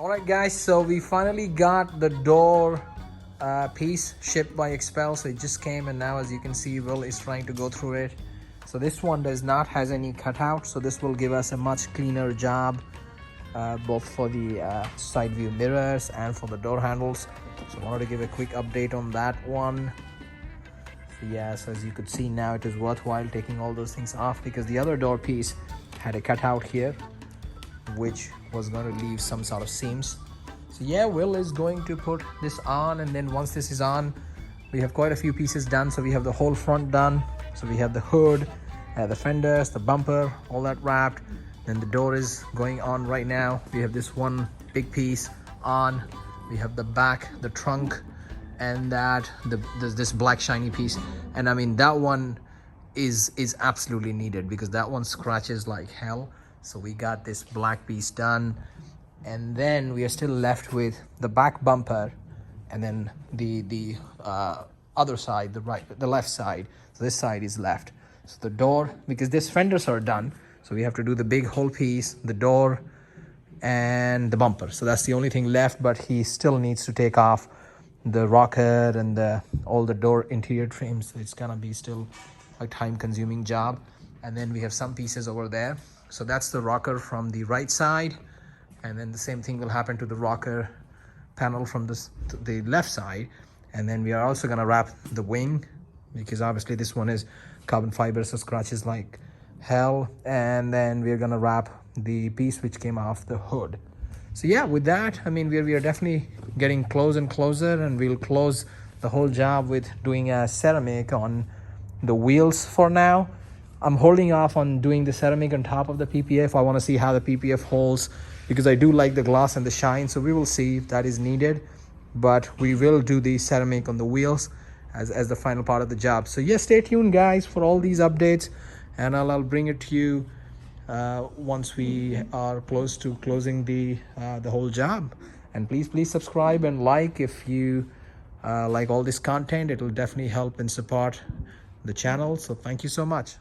Alright guys, so we finally got the door piece shipped by Expel. So it just came, and now as you can see, Will is trying to go through it. So this one does not has any cutout, so this will give us a much cleaner job, both for the side view mirrors and for the door handles. So I wanted to give a quick update on that one. So yeah, so as you could see now, it is worthwhile taking all those things off, because the other door piece had a cutout here which was going to leave some sort of seams. So yeah, Will is going to put this on, and then once this is on, we have quite a few pieces done. So we have the whole front done, so we have the hood, the fenders, the bumper, all that wrapped. Then the door is going on right now. We have this one big piece on, we have the back, the trunk, and that this black shiny piece. And I mean, that one is absolutely needed, because that one scratches like hell. So we got this black piece done, and then we are still left with the back bumper, and then the other side, the left side. So this side is left. So the door, because these fenders are done, so we have to do the big whole piece, the door and the bumper. So that's the only thing left, but he still needs to take off the rocker and all the door interior trims. So it's gonna be still a time-consuming job. And then we have some pieces over there. So that's the rocker from the right side, and then the same thing will happen to the rocker panel from the left side. And then we are also going to wrap the wing, because obviously this one is carbon fiber, so scratches like hell. And then we're going to wrap the piece which came off the hood. So yeah, with that, I mean, we are definitely getting closer and closer, and we'll close the whole job with doing a ceramic on the wheels for now. I'm holding off on doing the ceramic on top of the PPF. I want to see how the PPF holds, because I do like the gloss and the shine. So we will see if that is needed, but we will do the ceramic on the wheels as the final part of the job. So yeah, stay tuned guys for all these updates, and I'll bring it to you once we are close to closing the whole job. And please subscribe and like if you like all this content. It will definitely help and support the channel. So thank you so much.